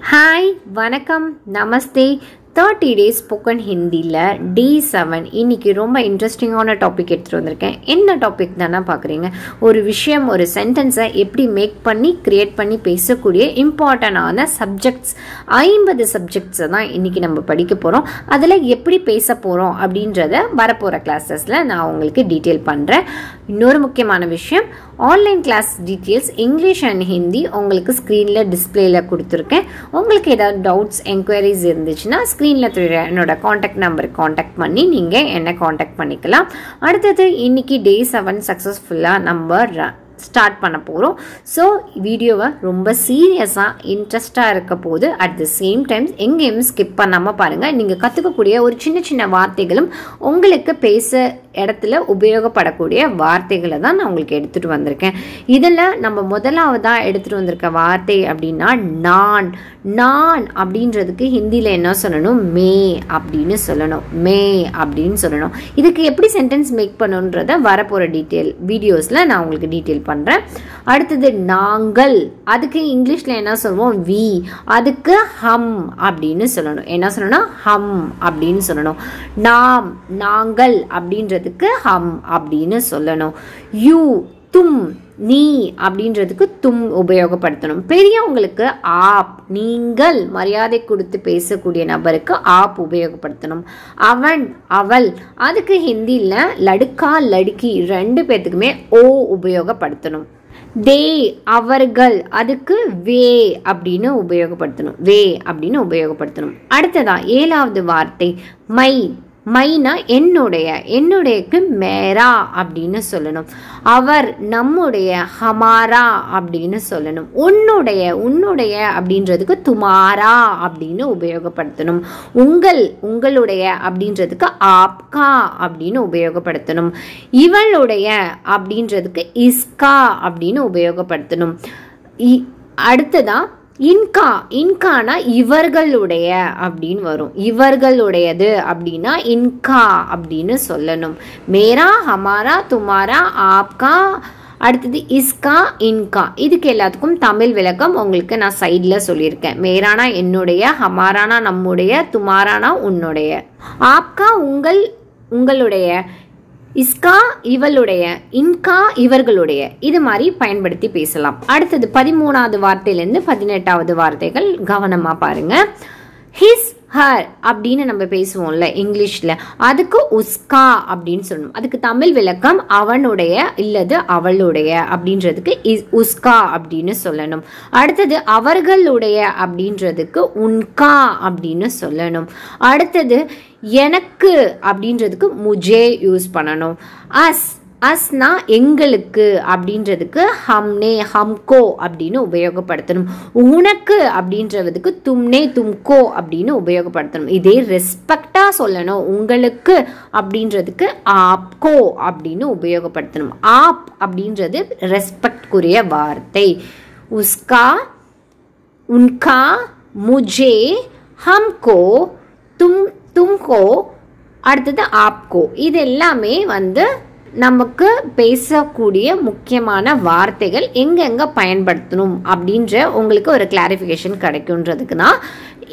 Hi வணக்கம் நமஸ்தே 30 days spoken ஹிந்தியில் Day 7 இன்றைக்கி ரொம்ப இன்ட்ரெஸ்டிங்கான டாபிக் எடுத்துகிட்டு வந்திருக்கேன். என்ன டாபிக் தானே பார்க்குறீங்க? ஒரு விஷயம், ஒரு சென்டென்ஸை எப்படி மேக் பண்ணி க்ரியேட் பண்ணி பேசக்கூடிய இம்பார்ட்டண்டான சப்ஜெக்ட்ஸ் 50 சப்ஜெக்ட்ஸை தான் இன்றைக்கி நம்ம படிக்க போகிறோம். அதில் எப்படி பேச போகிறோம் அப்படின்றத வரப்போகிற கிளாஸஸில் நான் உங்களுக்கு டீட்டெயில் பண்ணுறேன். இன்னொரு முக்கியமான விஷயம், online class details English and Hindi உங்களுக்கு ஸ்க்ரீனில் டிஸ்பிளேயில் கொடுத்துருக்கேன். உங்களுக்கு ஏதாவது டவுட்ஸ் என்கொயரிஸ் இருந்துச்சுன்னா ஸ்க்ரீனில் தெரியுற என்னோட காண்டாக்ட் நம்பருக்கு காண்டாக்ட் பண்ணி நீங்கள் என்னை காண்டாக்ட் பண்ணிக்கலாம். அடுத்தது இன்றைக்கி Day 7 சக்ஸஸ்ஃபுல்லாக நம்ம ஸ்டார்ட் பண்ண போகிறோம். ஸோ வீடியோவை ரொம்ப சீரியஸாக இன்ட்ரெஸ்டாக இருக்க போது அட் த சேம் டைம் எங்கேயும் ஸ்கிப் பண்ணாமல் பாருங்கள். நீங்கள் கற்றுக்கக்கூடிய ஒரு சின்ன சின்ன வார்த்தைகளும் உங்களுக்கு பேச இடத்துல உபயோகப்படக்கூடிய வார்த்தைகளை தான் நான் உங்களுக்கு எடுத்துகிட்டு வந்திருக்கேன். இதில் நம்ம முதலாவதாக எடுத்துகிட்டு வந்திருக்க வார்த்தை அப்படின்னா நான். நான் அப்படின்றதுக்கு ஹிந்தியில் என்ன சொல்லணும்? மே அப்படின்னு சொல்லணும். மே அப்படின்னு சொல்லணும். இதுக்கு எப்படி சென்டென்ஸ் மேக் பண்ணணுன்றத வரப்போகிற டீட்டெயில் வீடியோஸில் நான் உங்களுக்கு டீட்டெயில் பண்ணுறேன். அடுத்தது நாங்கள், அதுக்கு இங்கிலீஷில் என்ன சொல்லுவோம்? வி. அதுக்கு ஹம் அப்படின்னு சொல்லணும். என்ன சொல்லணும்? ஹம் அப்படின்னு சொல்லணும். நாம், நாங்கள் அப்படின்றதுக்கு ஹம் அப்படின்னு சொல்லணும். யூ, தும், நீ அப்படின்றதுக்கு தும் உபயோகப்படுத்தணும். பெரியவங்களுக்கு ஆப், நீங்கள் மரியாதை கொடுத்து பேசக்கூடிய நபருக்கு ஆப் உபயோகப்படுத்தணும். அவன், அவள், அதுக்கு ஹிந்தியில் லடுக்கா லடுக்கி ரெண்டு பேர்த்துக்குமே ஓ உபயோகப்படுத்தணும். தே, அவர்கள், அதுக்கு வே அப்படின்னு உபயோகப்படுத்தணும். வே அப்படின்னு உபயோகப்படுத்தணும். அடுத்ததா 7வது வார்த்தை மை. மைனா என்னுடைய, என்னுடையக்கு மேரா அப்படின்னு சொல்லணும். அவர், நம்முடைய, ஹமாரா அப்படின்னு சொல்லணும். உன்னுடைய, உன்னுடைய அப்படின்றதுக்கு துமாரா அப்படின்னு உபயோகப்படுத்தணும். உங்கள், உங்களுடைய அப்படின்றதுக்கு ஆப்கா அப்படின்னு உபயோகப்படுத்தணும். இவளுடைய அப்படின்றதுக்கு இஸ்கா அப்படின்னு உபயோகப்படுத்தணும். அடுத்ததா இன்கா. இன்கானா இவர்களுடைய அப்படின்னு வரும். இவர்களுடையது அப்படின்னா இன்கா அப்படின்னு சொல்லணும். மேரா, ஹமாரா, துமாரா, ஆப்கா, அடுத்தது இஸ்கா, இன்கா. இதுக்கு எல்லாத்துக்கும் தமிழ் விளக்கம் உங்களுக்கு நான் சைடில் சொல்லியிருக்கேன். மேரானா என்னுடைய, ஹமாரானா நம்முடைய, துமாரானா உன்னுடைய, ஆப்கா உங்கள், உங்களுடைய, இஸ்கா இவளுடைய, இன்கா இவர்களுடைய. இது மாதிரி பயன்படுத்தி பேசலாம். அடுத்தது 13வது வார்த்தையிலேருந்து 18வது வார்த்தைகள் கவனமாக பாருங்க. ஹிஸ், ஹர் அப்படின்னு நம்ம பேசுவோம்ல இங்கிலீஷில், அதுக்கு உஸ்கா அப்படின்னு சொல்லணும். அதுக்கு தமிழ் விளக்கம் அவனுடைய இல்லது அவளுடைய அப்படின்றதுக்கு உஸ்கா அப்படின்னு சொல்லணும். அடுத்தது அவர்களுடைய அப்படின்றதுக்கு உன்கா அப்படின்னு சொல்லணும். அடுத்தது எனக்கு அப்படின்றதுக்கு முஜே யூஸ் பண்ணணும். அஸ், அஸ்னா எங்களுக்கு அப்படின்றதுக்கு ஹம்னே, ஹம்கோ அப்படின்னு உபயோகப்படுத்தணும். உனக்கு அப்படின்றதுக்கு தும்னே, தும்கோ அப்படின்னு உபயோகப்படுத்தணும். இதே ரெஸ்பெக்டாக சொல்லணும். உங்களுக்கு அப்படின்றதுக்கு ஆப்கோ அப்படின்னு உபயோகப்படுத்தணும். ஆப் அப்படின்றது ரெஸ்பெக்ட்குரிய வார்த்தை. உஸ்கா, உன்கா, முஜே, ஹம்கோ, தும்கோ, அடுத்தது ஆப்கோ. இது எல்லாமே நமக்கு பேசக்கூடிய முக்கியமான வார்த்தைகள் எங்கெங்கே பயன்படுத்தணும் அப்படின்ற உங்களுக்கு ஒரு கிளாரிஃபிகேஷன் கிடைக்குன்றதுக்கு தான்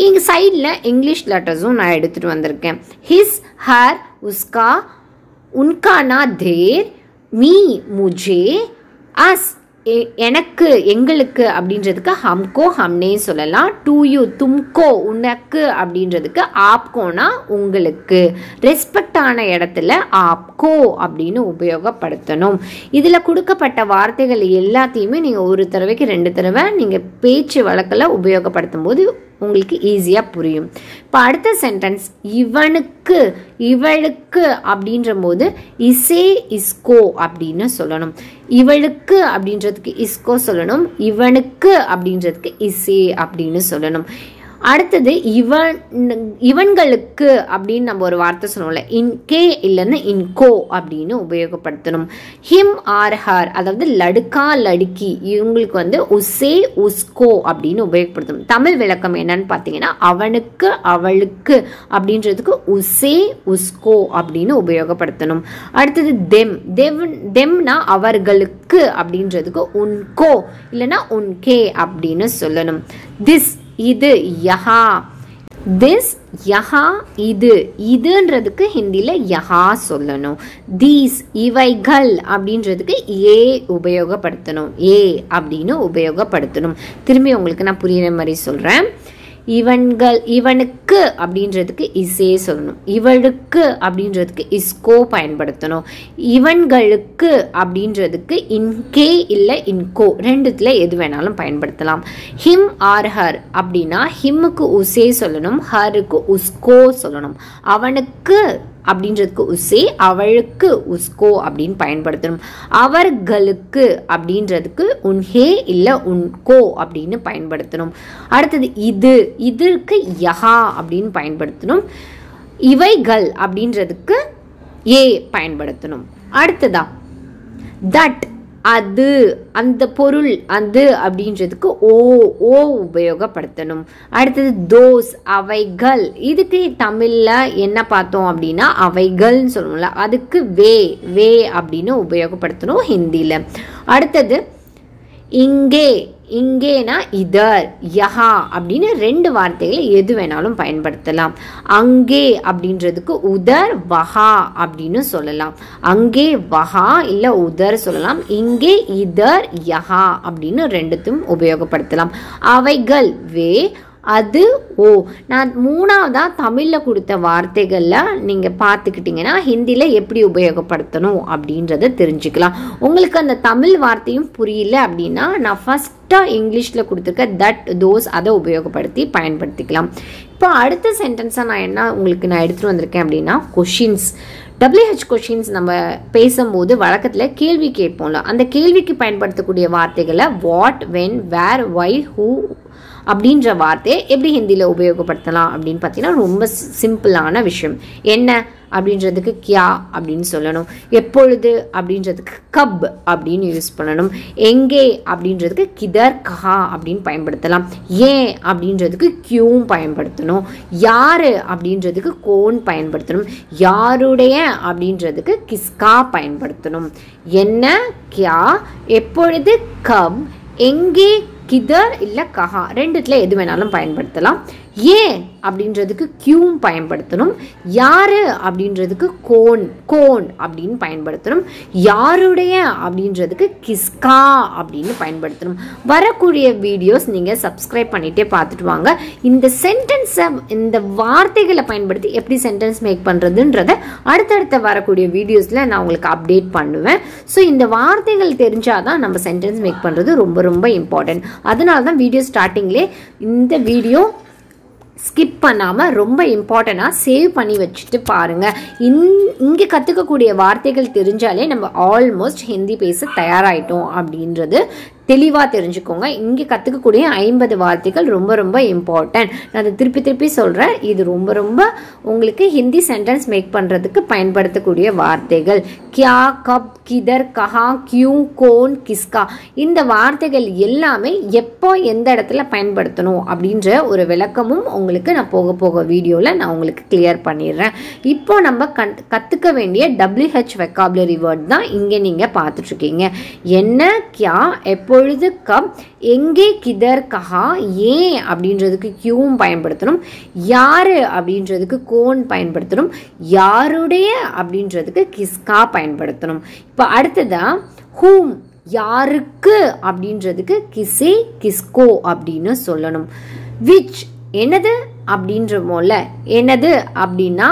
இங்கே சைடில் இங்கிலீஷ் லெட்டர்ஸும் நான் எடுத்துகிட்டு வந்திருக்கேன். ஹிஸ், ஹர், உஸ்கா, உன்கானா தேர், மீ, முஜே, அஸ் எனக்கு, எங்களுக்கு அப்படின்றதுக்கு ஹம்கோ, ஹம்னே சொல்லலாம். டு யூ, தும்கோ உனக்கு அப்படின்றதுக்கு ஆப்கோனா உங்களுக்கு. ரெஸ்பெக்டான இடத்துல ஆப்கோ அப்படின்னு உபயோகப்படுத்தணும். இதில் கொடுக்கப்பட்ட வார்த்தைகள் எல்லாத்தையுமே நீங்கள் ஒரு தடவைக்கு 2 தடவை நீங்கள் பேச்சு வழக்கில் உபயோகப்படுத்தும் போது உங்களுக்கு ஈஸியாக புரியும். இப்போ அடுத்த சென்டென்ஸ் இவனுக்கு, இவளுக்கு அப்படின்ற போது இசே, இஸ்கோ அப்படின்னு சொல்லணும். இவளுக்கு அப்படின்றதுக்கு இஸ்கோ சொல்லணும். இவனுக்கு அப்படின்றதுக்கு இசே அப்படின்னு சொல்லணும். அடுத்தது இவன்களுக்கு அப்படின்னு நம்ம ஒரு வார்த்தை சொல்லுவோம்ல, இன்கே இல்லைன்னு இன்கோ அப்படின்னு உபயோகப்படுத்தணும். ஹிம் ஆர் ஹர், அதாவது லடுக்கா லடுக்கி, இவங்களுக்கு உசே, உஸ்கோ அப்படின்னு உபயோகப்படுத்தணும். தமிழ் விளக்கம் என்னன்னு பார்த்தீங்கன்னா அவனுக்கு, அவளுக்கு அப்படின்றதுக்கு உசே, உஸ்கோ அப்படின்னு உபயோகப்படுத்தணும். அடுத்தது தெம். தெம்னா அவர்களுக்கு அப்படின்றதுக்கு உன்கோ இல்லைன்னா உன்கே அப்படின்னு சொல்லணும். திஸ், இது யஹா. திஸ் யஹா இது இதுன்றதுக்கு ஹிந்தியில் யஹா சொல்லணும். தீஸ் இவைகள் அப்படின்றதுக்கு ஏ உபயோகப்படுத்தணும். ஏ அப்படின்னு உபயோகப்படுத்தணும். திரும்பி உங்களுக்கு நான் புரியுற மாதிரி சொல்கிறேன். இவன்கள் இவனுக்கு அப்படின்றதுக்கு இசே சொல்லணும். இவளுக்கு அப்படின்றதுக்கு இஸ்கோ பயன்படுத்தணும். இவன்களுக்கு அப்படின்றதுக்கு இன்கே இல்லை இன்கோ ரெண்டுத்துல எது வேணாலும் பயன்படுத்தலாம். ஹிம் ஆர் ஹர் அப்படின்னா ஹிம்முக்கு உசே சொல்லணும், ஹருக்கு உஸ்கோ சொல்லணும். அவனுக்கு அப்படின்றதுக்கு உசே, அவளுக்கு உஸ்கோ அப்படின்னு பயன்படுத்தணும். அவர்களுக்கு அப்படின்றதுக்கு உன்ஹே இல்லை உன்கோ அப்படின்னு பயன்படுத்தணும். அடுத்தது இது இதற்கு யஹா அப்படின்னு பயன்படுத்தணும். இவைகள் அப்படின்றதுக்கு ஏ பயன்படுத்தணும். அடுத்ததா தட் அது அந்த பொருள் அது அப்படின்றதுக்கு ஓ ஓ உபயோகப்படுத்தணும். அடுத்தது தோஸ் அவைகள் இதுக்கு தமிழில் என்ன பார்த்தோம் அப்படின்னா அவைகள்னு சொல்லணும்ல, அதுக்கு வே வே அப்படின்னு உபயோகப்படுத்தணும் ஹிந்தியில். அடுத்தது இங்கே இங்கேனா இதர் யஹா அப்படின்னு ரெண்டு வார்த்தைகளை எது வேணாலும் பயன்படுத்தலாம். அங்கே அப்படின்றதுக்கு உதர் வஹா அப்படின்னு சொல்லலாம். அங்கே வஹா இல்லை உதர் சொல்லலாம். இங்கே இதர் யஹா அப்படின்னு ரெண்டுத்தையும் உபயோகப்படுத்தலாம். அவைகள் வே, அது ஓ. நான் மூணாவதாக தமிழில் கொடுத்த வார்த்தைகளில் நீங்கள் பார்த்துக்கிட்டிங்கன்னா ஹிந்தியில் எப்படி உபயோகப்படுத்தணும் அப்படின்றத தெரிஞ்சுக்கலாம். உங்களுக்கு அந்த தமிழ் வார்த்தையும் புரியல அப்படின்னா நான் ஃபஸ்ட்டாக இங்கிலீஷில் கொடுத்துருக்க தட் தோஸ் அதை உபயோகப்படுத்தி பயன்படுத்திக்கலாம். இப்போ அடுத்த சென்டென்ஸாக நான் என்ன உங்களுக்கு நான் எடுத்துகிட்டு வந்திருக்கேன் அப்படின்னா கொஷின்ஸ். WH கொஷின்ஸ் நம்ம பேசும்போது வழக்கத்தில் கேள்வி கேட்போம்ல, அந்த கேள்விக்கு பயன்படுத்தக்கூடிய வார்த்தைகளை what, when, where, why, who அப்படின்ற வார்த்தையை எப்படி ஹிந்தியில் உபயோகப்படுத்தலாம் அப்படின்னு பார்த்தீங்கன்னா ரொம்ப சிம்பிளான விஷயம். என்ன அப்படின்றதுக்கு கியா அப்படின்னு சொல்லணும். எப்பொழுது அப்படின்றதுக்கு கப் அப்படின்னு யூஸ் பண்ணணும். எங்கே அப்படின்றதுக்கு கிதர் கஹா அப்படின்னு பயன்படுத்தலாம். ஏன் அப்படின்றதுக்கு கியூவும் பயன்படுத்தணும். யாரு அப்படின்றதுக்கு கோன் பயன்படுத்தணும். யாருடைய அப்படின்றதுக்கு கிஸ்கா பயன்படுத்தணும். என்ன கியா, எப்பொழுது கப், எங்கே கிதர் இல்லை கஹா ரெண்டுத்துல எது வேணாலும் பயன்படுத்தலாம். ஏன் அப்படின்றதுக்கு கியூவும் பயன்படுத்தணும். யாரு அப்படின்றதுக்கு கோன் கோன் அப்படின்னு பயன்படுத்தணும். யாருடைய அப்படின்றதுக்கு கிஸ்கா அப்படின்னு பயன்படுத்தணும். வரக்கூடிய வீடியோஸ் நீங்கள் சப்ஸ்கிரைப் பண்ணிட்டே பார்த்துட்டு வாங்க. இந்த சென்டென்ஸை இந்த வார்த்தைகளை பயன்படுத்தி எப்படி சென்டென்ஸ் மேக் பண்ணுறதுன்றத அடுத்தடுத்த வரக்கூடிய வீடியோஸில் நான் உங்களுக்கு அப்டேட் பண்ணுவேன். ஸோ இந்த வார்த்தைகள் தெரிஞ்சாதான் நம்ம சென்டென்ஸ் மேக் பண்ணுறது ரொம்ப ரொம்ப இம்பார்ட்டன்ட். அதனால தான் வீடியோ ஸ்டார்டிங்லேயே இந்த வீடியோ ஸ்கிப் பண்ணாமல் ரொம்ப இம்பார்ட்டண்ட்டாக சேவ் பண்ணி வச்சுட்டு பாருங்கள். இங்கே கற்றுக்கக்கூடிய வார்த்தைகள் தெரிஞ்சாலே நம்ம ஆல்மோஸ்ட் ஹிந்தி பேச தயாராகிட்டோம் அப்படின்றது தெளிவாக தெரிஞ்சுக்கோங்க. இங்கே கற்றுக்கக்கூடிய 50 வார்த்தைகள் ரொம்ப ரொம்ப இம்பார்ட்டன்ட். நான் அதை திருப்பி திருப்பி சொல்கிறேன். இது ரொம்ப ரொம்ப உங்களுக்கு ஹிந்தி சென்டென்ஸ் மேக் பண்ணுறதுக்கு பயன்படுத்தக்கூடிய வார்த்தைகள். கியா, கப், கிதர், கஹா, கியூ, கோன், கிஸ்கா இந்த வார்த்தைகள் எல்லாமே எப்போ எந்த இடத்துல பயன்படுத்தணும் அப்படின்ற ஒரு விளக்கமும் உங்களுக்கு நான் போக போக வீடியோவில் நான் உங்களுக்கு கிளியர் பண்ணிடுறேன். இப்போ நம்ம கற்றுக்க வேண்டிய WH வெக்காபுலரி வேர்ட் தான் இங்கே நீங்கள் பார்த்துட்ருக்கீங்க. என்ன, கியா, எப்பொழுது, கப், எங்கே, கிதர், கஹா, ஏன் அப்படின்றதுக்கு கியூவும் பயன்படுத்தணும். யாரு அப்படின்றதுக்கு கோன் பயன்படுத்தணும். யாருடைய அப்படின்றதுக்கு கிஸ்கா பயன்படுத்தணும். இப்போ அடுத்ததா ஹூம் யாருக்கு அப்படின்றதுக்கு கிசே, கிஸ்கோ அப்படின்னு சொல்லணும். விச் என்னது அப்படின்றமோல, என்னது அப்படின்னா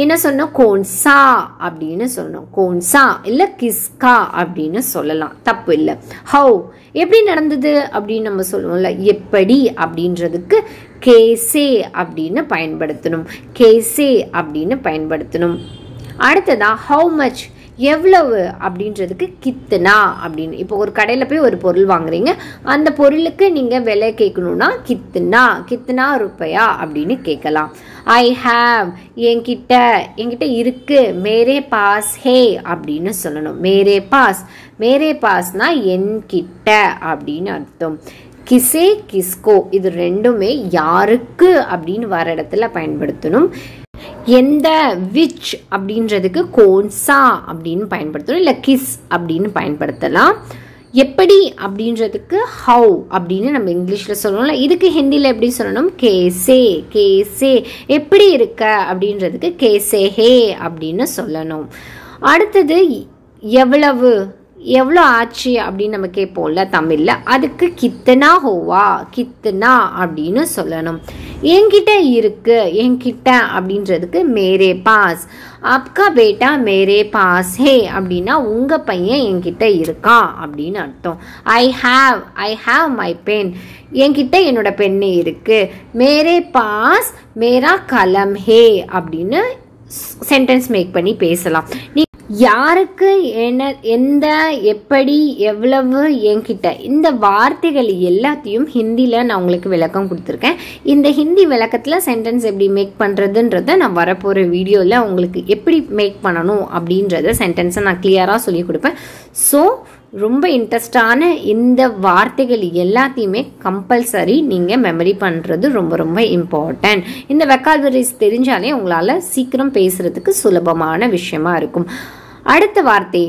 என்ன சொன்னோம், கோன்சா அப்படின்னு சொல்லணும். கோன்சா இல்லை கிஸ்கா அப்படின்னு சொல்லலாம், தப்பு இல்லை. ஹவு எப்படி நடந்தது அப்படின்னு நம்ம சொல்லுவோம்ல, எப்படி அப்படின்றதுக்கு கேசே அப்படின்னு பயன்படுத்தணும். கேசே அப்படின்னு பயன்படுத்தணும். அடுத்ததா ஹவு மச் எவ்வளவு அப்படின்றதுக்கு கித்தனா அப்படின்னு. இப்போ ஒரு கடையில் போய் ஒரு பொருள் வாங்குறீங்க, அந்த பொருளுக்கு நீங்கள் விலை கேட்கணுன்னா கித்தனா, கித்தனா ரூபாயா அப்படின்னு கேட்கலாம். ஐ ஹாவ் என்கிட்ட இருக்கு. மேரே பாஸ் ஹே அப்படின்னு சொல்லணும். மேரே பாஸ்னா என்கிட்ட அப்படின்னு அர்த்தம். கிசே, கிஸ்கோ இது ரெண்டுமே யாருக்கு அப்படின்னு வர இடத்துல பயன்படுத்தணும். எந்த, விச் அப்படின்றதுக்கு கோன்சா அப்படின்னு பயன்படுத்தணும், இல்லை கிஸ் அப்படின்னு பயன்படுத்தலாம். எப்படி அப்படின்றதுக்கு ஹவு அப்படின்னு நம்ம இங்கிலீஷில் சொல்லணும்ல. இதுக்கு ஹிந்தியில் எப்படி சொல்லணும்? கேசே. கேசே எப்படி இருக்க அப்படின்றதுக்கு கேசே ஹே அப்படின்னு சொல்லணும். அடுத்தது எவ்வளவு, எவ்வளோ ஆச்சு அப்படின்னு நம்ம கேட்போம்ல தமிழில். அதுக்கு கித்தனா ஹோவா, கித்தனா அப்படின்னு சொல்லணும். என்கிட்ட இருக்கு, என்கிட்ட அப்படின்றதுக்கு மேரே பாஸ். ஆப்கா பேட்டா மேரே பாஸ் ஹே அப்படின்னா உங்கள் பையன் என்கிட்ட இருக்கான் அப்படின்னு அர்த்தம். ஐ ஹாவ் மை பென், என்கிட்ட என்னோட பெண்ணு இருக்கு. மேரே பாஸ் மேரா கலம் ஹே அப்படின்னு சென்டென்ஸ் மேக் பண்ணி பேசலாம். நீ யாருக்கு, என்ன, எந்த, எப்படி, எவ்வளவு, என்கிட்ட, இந்த வார்த்தைகள் எல்லாத்தையும் ஹிந்தியில் நான் உங்களுக்கு விளக்கம் கொடுத்துருக்கேன். இந்த ஹிந்தி விளக்கத்தில் சென்டென்ஸ் எப்படி மேக் பண்ணுறதுன்றத நான் வரப்போகிற வீடியோவில் உங்களுக்கு எப்படி மேக் பண்ணணும் அப்படின்றத சென்டென்ஸை நான் கிளியராக சொல்லி கொடுப்பேன். ஸோ ரொம்ப இன்ட்ரெஸ்டான இந்த வார்த்தைகள் எல்லாத்தையுமே கம்பல்சரி நீங்கள் மெமரி பண்ணுறது ரொம்ப ரொம்ப இம்பார்ட்டன்ட். இந்த வெக்காபுலரிஸ் தெரிஞ்சாலே உங்களால் சீக்கிரம் பேசுகிறதுக்கு சுலபமான விஷயமா இருக்கும். அடுத்த வார்த்தை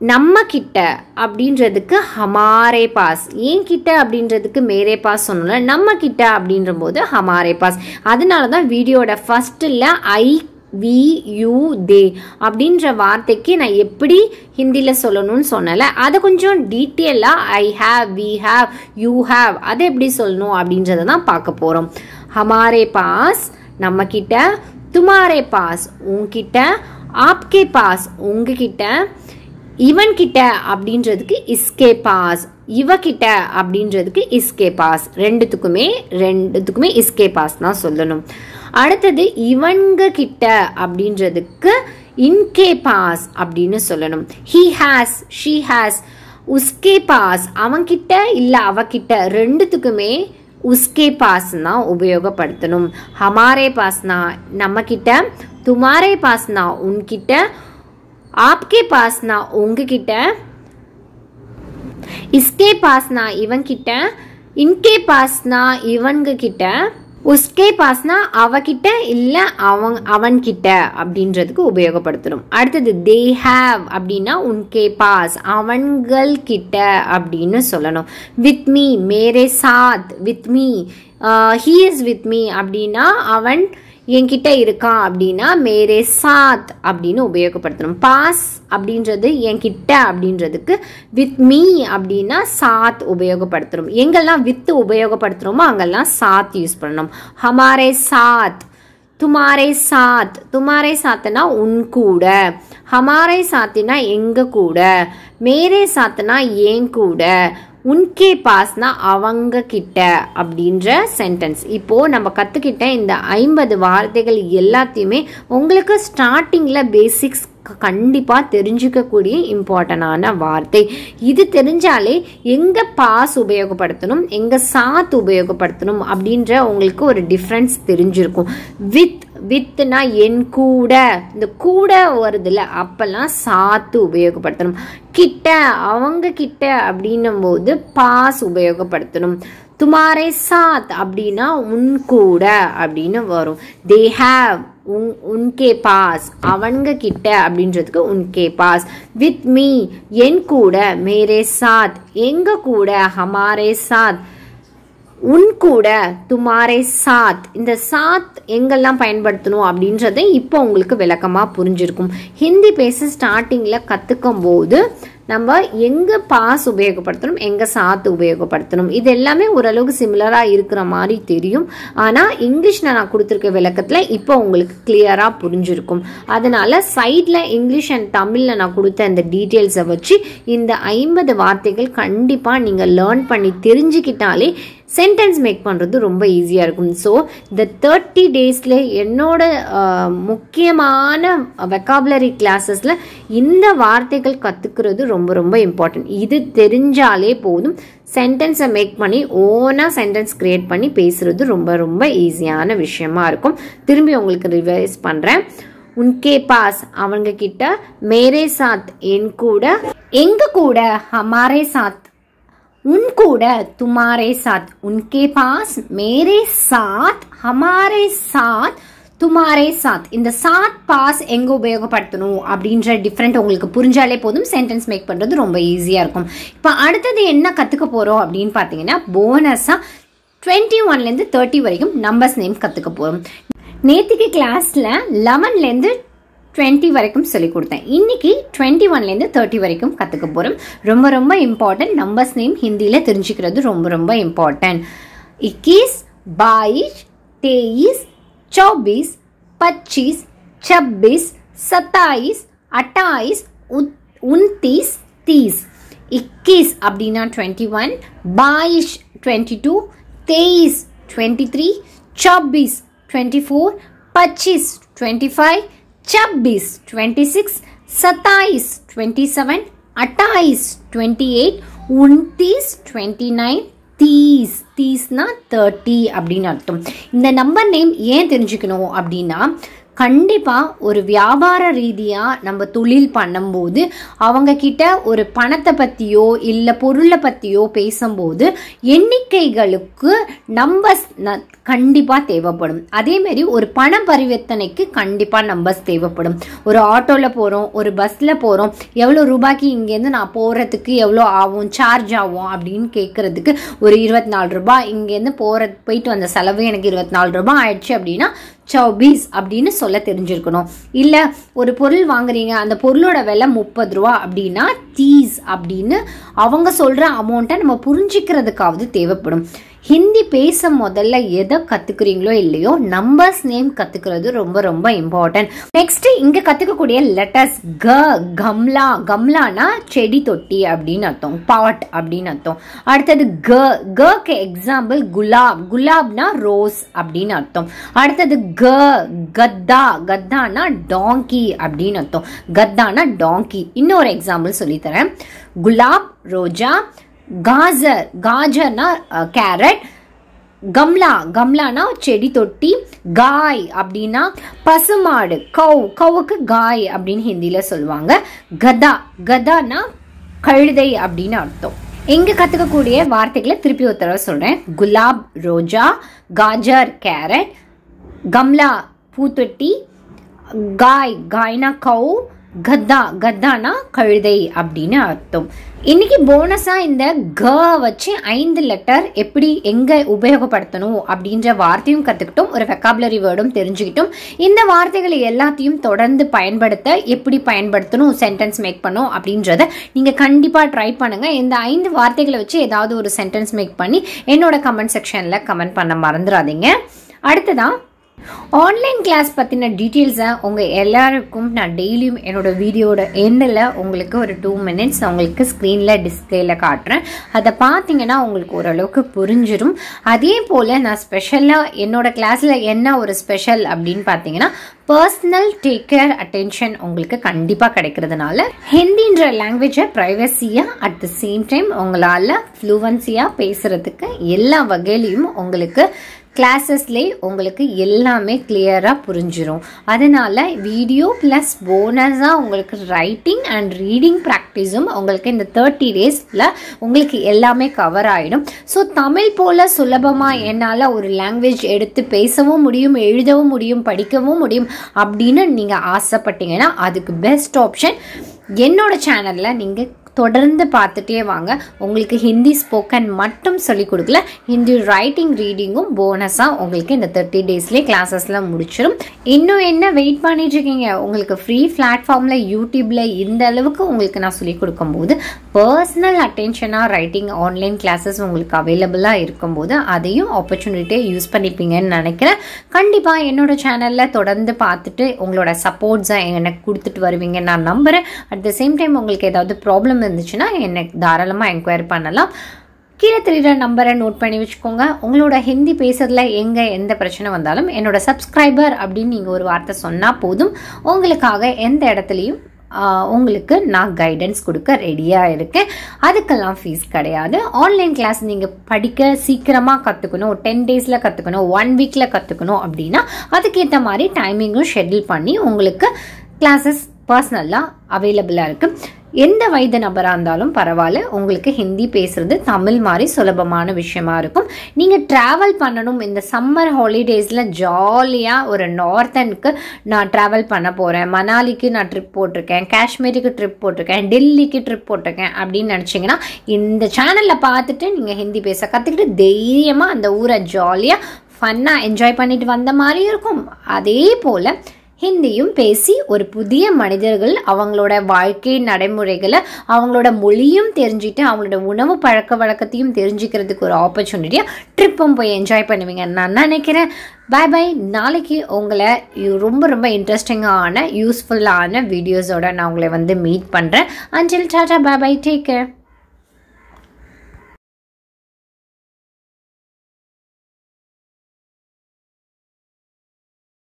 நம்ம கிட்ட அப்படின்றதுக்கு ஹமாரே பாஸ். ஏன் கிட்ட அப்படின்றதுக்கு மேரே பாஸ் சொன்னோம்ல, நம்ம கிட்ட அப்படின்ற போது ஹமாரே பாஸ். அதனால தான் வீடியோட ஃபர்ஸ்ட்டில் வி யூ தே அப்படின்ற வார்த்தைக்கு நான் எப்படி ஹிந்தியில் சொல்லணும்னு சொன்னல, அதை கொஞ்சம் டீட்டெயிலாக I have, we have, you have அதை எப்படி சொல்லணும் அப்படின்றத தான் பார்க்க போகிறோம். ஹமாரே பாஸ் நம்ம கிட்ட, துமாரே பாஸ் உன்கிட்ட, ஆப்கே பாஸ் உங்ககிட்ட, இவன் கிட்ட அப்படின்றதுக்கு இஸ்கே பாஸ், இவகிட்ட அப்படின்றதுக்கு இஸ்கே பாஸ். ரெண்டுத்துக்குமே இஸ்கே பாஸ் தான் சொல்லணும். அடுத்தது இவங்க கிட்ட அப்படின்றதுக்கு இன்கே பாஸ் அப்படின்னு சொல்லணும். ஹி ஹாஸ், ஷீ ஹாஸ், உஸ்கே பாஸ் அவன்கிட்ட இல்லை அவகிட்ட, ரெண்டுத்துக்குமே உஸ்கே பாஸ்னா உபயோகப்படுத்தணும். ஹமாரே பாஸ்னா நம்ம கிட்ட, துமாரே பாஸ்னா உன்கிட்ட, ஆப்கே பாஸ்னா உங்ககிட்ட, இஸ்கே பாஸ்னா இவன்கிட்ட, இன்கே பாஸ்னா இவங்க கிட்ட, உஸ்கே பாஸ்னா அவகிட்ட இல்லை அவன்கிட்ட அப்படின்றதுக்கு உபயோகப்படுத்தணும். அடுத்தது தே ஹாவ் அப்படின்னா உன்கே பாஸ் அவன்கள் கிட்ட அப்படின்னு சொல்லணும். வித் மீ மேரே சாத், with me he is with me அப்படின்னா அவன் என்கிட்ட இருக்கான் அப்படின்னா மேரே சாத் அப்படின்னு உபயோகப்படுத்தணும். பாஸ் அப்படின்றது என்கிட்ட அப்படின்றதுக்கு வித் மீ அப்படின்னா சாத் உபயோகப்படுத்தணும். எங்கெல்லாம் வித் உபயோகப்படுத்துகிறோமோ அங்கெல்லாம் சாத் யூஸ் பண்ணணும். ஹமாரே சாத், துமாரே சாத், துமாரே சாத்துனா உன் கூட, ஹமாரே சாத்தினா எங்க கூட, மேரே சாத்துனா ஏன் கூட, உன்கே பாஸ்னா அவங்க கிட்ட அப்படின்ற சென்டென்ஸ். இப்போது நம்ம கற்றுக்கிட்ட இந்த 50 வார்த்தைகள் எல்லாத்தையுமே உங்களுக்கு ஸ்டார்டிங்கில் பேசிக்ஸ் கண்டிப்பாக தெரிஞ்சுக்கக்கூடிய இம்பார்ட்டண்டான வார்த்தை. இது தெரிஞ்சாலே எங்கே பாஸ் உபயோகப்படுத்தணும், எங்கே சாத் உபயோகப்படுத்தணும் அப்படின்ற உங்களுக்கு ஒரு டிஃப்ரென்ஸ் தெரிஞ்சிருக்கும். வித்னா என் கூட, இந்த கூட வருதுல்ல அப்பெல்லாம் சாத்து உபயோகப்படுத்தணும். கிட்ட அவங்க கிட்ட அப்படின்னும் போது பாஸ் உபயோகப்படுத்தணும். துமாரே சாத் அப்படின்னா உன் கூட அப்படின்னு வரும். தே ஹாவ் உன்கே பாஸ் அவங்க கிட்ட அப்படின்றதுக்கு உன்கே பாஸ். வித் மீ என் கூட, மேரே சாத் எங்க கூட, ஹமாரே சாத் உன் கூட, துமாரே சாத். இந்த சாத் எங்கெல்லாம் பயன்படுத்தணும் அப்படின்றத இப்போ உங்களுக்கு விளக்கமாக புரிஞ்சிருக்கும். ஹிந்தி பேச ஸ்டார்டிங்கில் கற்றுக்கும் போது நம்ம எங்கே பாஸ் உபயோகப்படுத்தணும், எங்கே சாத்து உபயோகப்படுத்தணும், இது எல்லாமே ஓரளவுக்கு சிமிலராக இருக்கிற மாதிரி தெரியும். ஆனால் இங்கிலீஷில் நான் கொடுத்துருக்க விளக்கத்தில் இப்போ உங்களுக்கு கிளியராக புரிஞ்சிருக்கும். அதனால் சைடில் இங்கிலீஷ் அண்ட் தமிழில் நான் கொடுத்த இந்த டீட்டெயில்ஸை வச்சு இந்த 50 வார்த்தைகள் கண்டிப்பாக நீங்கள் லேர்ன் பண்ணி தெரிஞ்சுக்கிட்டாலே சென்டென்ஸ் மேக் பண்ணுறது ரொம்ப ஈஸியாக இருக்கும். ஸோ இந்த 30 டேஸில் என்னோட முக்கியமான வெக்காபுலரி கிளாஸஸில் இந்த வார்த்தைகள் கற்றுக்கிறது ரொம்ப ரொம்ப இம்பார்ட்டன்ட். இது தெரிஞ்சாலே போதும், சென்டென்ஸை மேக் பண்ணி ஓனாக சென்டென்ஸ் க்ரியேட் பண்ணி பேசுகிறது ரொம்ப ரொம்ப ஈஸியான விஷயமா இருக்கும். திரும்பி உங்களுக்கு ரிவைஸ் பண்ணுறேன். உன்கே பாஸ் அவங்க கிட்ட, மேரே சாத் என் கூட, எங்க கூட ஹமாரே சாத் उन கூட, तुम्हारे साथ उनके पास, मेरे साथ हमारे साथ துமாரே சாத். இந்த சாத் பாஸ் எங்க உபயோகப்படுத்தணும் அப்படின்ற டிஃப்ரெண்ட் உங்களுக்கு புரிஞ்சாலே போதும், சென்டென்ஸ் மேக் பண்றது ரொம்ப ஈஸியா இருக்கும். இப்போ அடுத்தது என்ன கத்துக்க போறோம் அப்படின்னு பாத்தீங்கன்னா, போனஸா 21லேருந்து 30 வரைக்கும் நம்பர்ஸ் நேம் கத்துக்க போறோம். நேத்திக்கு கிளாஸ்ல 11லேருந்து 20 வரைக்கும் சொல்லி கொடுத்தேன். இன்னைக்கு 21லேருந்து 30 வரைக்கும் கத்துக்க போறோம். ரொம்ப ரொம்ப இம்பார்ட்டன்ட். நம்பர்ஸ் நேம் ஹிந்தியில தெரிஞ்சுக்கிறது ரொம்ப ரொம்ப இம்பார்ட்டன்ட். 21, 22, 23, 24, 25, 26, 27, 28, 29, 30. 21 அப்படின்னா 21, 22 22, 23 23, 24 24, 25 25, 26 26, 27 27, 28 28, 29 29, 30னா 30 அப்படின்னு அர்த்தம். இந்த நம்பர் நேம் ஏன் தெரிஞ்சுக்கணும் அப்படின்னா, கண்டிப்பா ஒரு வியாபார ரீதியா நம்ம தொழில் பண்ணும்போது அவங்க கிட்ட ஒரு பணத்தை பத்தியோ இல்ல பொருளை பத்தியோ பேசும்போது எண்ணிக்கைகளுக்கு நம்பர்ஸ் கண்டிப்பா தேவைப்படும். அதே மாதிரி ஒரு பண பரிவர்த்தனைக்கு கண்டிப்பா நம்பர்ஸ் தேவைப்படும். ஒரு ஆட்டோல போறோம், ஒரு பஸ்ல போறோம், எவ்வளவு ரூபாய்க்கு இங்கேருந்து நான் போறதுக்கு எவ்வளோ ஆகும், சார்ஜ் ஆகும் அப்படின்னு கேட்கறதுக்கு ஒரு 24 ரூபாய், இங்கேருந்து போயிட்டு வந்த செலவு எனக்கு 24 ரூபாய் ஆயிடுச்சு அப்படின்னா 24 அப்படின்னு சொல்ல தெரிஞ்சிருக்கணும். இல்ல ஒரு பொருள் வாங்குறீங்க, அந்த பொருளோட விலை 30 ரூபா அப்படின்னா 30 அப்படின்னு அவங்க சொல்ற அமௌண்ட்டை நம்ம புரிஞ்சுக்கிறதுக்காவது தேவைப்படும். ஹிந்தி பேச முதல்ல எதை கத்துக்கிறீங்களோ இல்லையோ, நம்பர்ஸ் நேம் கத்துக்கிறது ரொம்ப ரொம்ப இம்பார்ட்டன்ட். நெக்ஸ்ட் இங்க கத்துக்கக்கூடிய லெட்டர்ஸ் க, கம்லா. கம்லானா செடி தொட்டி அப்படின்னு அர்த்தம், பாட் அப்படின்னு அர்த்தம். அடுத்தது க, கக்கு எக்ஸாம்பிள் குலாப். குலாப்னா ரோஸ் அப்படின்னு அர்த்தம். அடுத்தது க, கத்தா. கத்தானா டாங்கி அப்படின்னு அர்த்தம். கத்தானா டாங்கி. இன்னொரு எக்ஸாம்பிள் சொல்லித்தரேன். குலாப், ரோஜா. காஜர், காஜர்னா கேரட். கம்லா, கம்லானா செடி தொட்டி. காய் அப்படின்னா பசுமாடு, கௌ. கவுக்கு காய் அப்படின்னு ஹிந்தியில சொல்லுவாங்க. கதா, கதானா கழுதை அப்படின்னு அர்த்தம். எங்க கத்துக்கக்கூடிய வார்த்தைகளை திருப்பி ஒரு தடவை சொல்றேன். குலாப் ரோஜா, காஜர் கேரட், கம்லா பூத்தொட்டி, காய் காய்னா கௌ, கத்தா கத்தானா கழுதை அப்படின்னு அர்த்தம். இன்னைக்கு போனஸா இந்த க வச்சு 5 லெட்டர் எப்படி எங்க உபயோகப்படுத்தணும் அப்படின்ற வார்த்தையும் கத்துக்கிட்டோம், ஒரு வெக்காபுலரி வேர்டும் தெரிஞ்சுக்கிட்டோம். இந்த வார்த்தைகளை எல்லாத்தையும் தொடர்ந்து பயன்படுத்த எப்படி பயன்படுத்தணும், சென்டென்ஸ் மேக் பண்ணும் அப்படின்றத நீங்க கண்டிப்பா ட்ரை பண்ணுங்க. இந்த 5 வார்த்தைகளை வச்சு ஏதாவது ஒரு சென்டென்ஸ் மேக் பண்ணி என்னோட கமெண்ட் செக்ஷன்ல கமெண்ட் பண்ண மறந்துடாதீங்க. அடுத்ததான் ஆன்லைன் கிளாஸ் பற்றின டீட்டெயில்ஸை உங்கள் எல்லாருக்கும் நான் டெய்லியும் என்னோட வீடியோட எண்டில் உங்களுக்கு ஒரு 2 minutes உங்களுக்கு ஸ்க்ரீனில் டிஸ்பிளேல காட்டுறேன். அதை பார்த்தீங்கன்னா உங்களுக்கு ஓரளவுக்கு புரிஞ்சிடும். அதே போல் நான் ஸ்பெஷலாக என்னோட கிளாஸில் என்ன ஒரு ஸ்பெஷல் அப்படின்னு பார்த்தீங்கன்னா, பர்சனல் டேக் கேர் அட்டென்ஷன் உங்களுக்கு கண்டிப்பாக கிடைக்கிறதுனால ஹிந்தின்ற லாங்குவேஜை ப்ரைவசியாக அட் த சேம் டைம் உங்களால் ஃப்ளூவன்சியாக பேசுகிறதுக்கு எல்லா வகையிலையும் உங்களுக்கு கிளாஸஸ்லேயே உங்களுக்கு எல்லாமே கிளியராக புரிஞ்சிடும். அதனால வீடியோ ப்ளஸ் போனஸாக உங்களுக்கு ரைட்டிங் அண்ட் ரீடிங் ப்ராக்டிஸும் உங்களுக்கு இந்த 30 daysல உங்களுக்கு எல்லாமே கவர் ஆகிடும். ஸோ தமிழ் போல் சுலபமாக என்னால் ஒரு லாங்குவேஜ் எடுத்து பேசவும் முடியும், எழுதவும் முடியும், படிக்கவும் முடியும் அப்படின்னு நீங்கள் ஆசைப்பட்டீங்கன்னா அதுக்கு பெஸ்ட் ஆப்ஷன் என்னோட சேனலில் நீங்கள் தொடர்ந்து பார்த்துட்டே வாங்க. உங்களுக்கு ஹிந்தி ஸ்போக்கன் மட்டும் சொல்லிக் கொடுக்கல, ஹிந்தி ரைட்டிங் ரீடிங்கும் போனஸாக உங்களுக்கு இந்த 30 daysலேயே கிளாஸஸ்லாம் முடிச்சிடும். இன்னும் என்ன வெயிட் பண்ணிட்டு இருக்கீங்க? உங்களுக்கு ஃப்ரீ பிளாட்ஃபார்மில் யூடியூப்ல இந்த அளவுக்கு உங்களுக்கு நான் சொல்லிக் கொடுக்கும்போது பர்சனல் அட்டென்ஷனாக ரைட்டிங் ஆன்லைன் கிளாஸஸ் உங்களுக்கு அவைலபிளாக இருக்கும்போது அதையும் ஆப்பர்ச்சுனிட்டியை யூஸ் பண்ணிப்பீங்கன்னு நினைக்கிறேன். கண்டிப்பாக என்னோட சேனலில் தொடர்ந்து பார்த்துட்டு உங்களோட சப்போர்ட்ஸை எனக்கு கொடுத்துட்டு வருவீங்க நான் நம்புகிறேன். அட் த சேம் டைம் உங்களுக்கு ஏதாவது ப்ராப்ளம் இருந்துச்சுன்னா எனக்கு தாராளமாக என்கொயரி பண்ணலாம். கீழே தெரியுற நம்பரை நோட் பண்ணி வச்சுக்கோங்க. உங்களோட ஹிந்தி பேசுறதுல எந்த பிரச்சனை வந்தாலும் என்னோட சப்ஸ்கிரைபர் அப்படின்னு நீங்கள் ஒரு வார்த்தை சொன்னால் போதும், உங்களுக்காக எந்த இடத்துலையும் உங்களுக்கு நான் கைடன்ஸ் கொடுக்க ரெடியாக இருக்கேன். அதுக்கெல்லாம் ஃபீஸ் கிடையாது. ஆன்லைன் கிளாஸ் நீங்கள் படிக்க சீக்கிரமாக கற்றுக்கணும், 10 daysல கற்றுக்கணும், 1 weekல கற்றுக்கணும் அப்படின்னா அதுக்கேற்ற மாதிரி டைமிங்கும் ஷெட்யூல் பண்ணி உங்களுக்கு கிளாஸஸ் பர்சனலாக அவைலபிளாக இருக்குது. எந்த வயது நபராக இருந்தாலும் பரவாயில்ல, உங்களுக்கு ஹிந்தி பேசுகிறது தமிழ் மாதிரி சுலபமான விஷயமா இருக்கும். நீங்கள் ட்ராவல் பண்ணணும் இந்த சம்மர் ஹாலிடேஸில் ஜாலியாக ஒரு நார்த்தனுக்கு நான் ட்ராவல் பண்ண போகிறேன், மணாலிக்கு நான் ட்ரிப் போட்டிருக்கேன், காஷ்மீருக்கு ட்ரிப் போட்டிருக்கேன், டெல்லிக்கு ட்ரிப் போட்டிருக்கேன் அப்படின்னு நினச்சிங்கன்னா இந்த சேனலில் பார்த்துட்டு நீங்கள் ஹிந்தி பேச கற்றுக்கிட்டு தைரியமாக அந்த ஊரை ஜாலியாக ஃபன்னாக என்ஜாய் பண்ணிட்டு வந்த மாதிரி இருக்கும். அதே போல் ஹிந்தியும் பேசி ஒரு புதிய மனிதர்கள் அவங்களோட வாழ்க்கை நடைமுறைகளை அவங்களோட மொழியும் தெரிஞ்சுட்டு அவங்களோட உணவு பழக்க வழக்கத்தையும் தெரிஞ்சுக்கிறதுக்கு ஒரு ஆப்பர்ச்சுனிட்டியாக ட்ரிப்பும் போய் என்ஜாய் பண்ணுவீங்கன்னு நான் நினைக்கிறேன். பாய் பாய். நாளைக்கு உங்களை ரொம்ப ரொம்ப இன்ட்ரெஸ்டிங்கான யூஸ்ஃபுல்லான வீடியோஸோட நான் உங்களை மீட் பண்ணுறேன். அன்டில் டாடா, பாய் பாய், டேக் கேர்.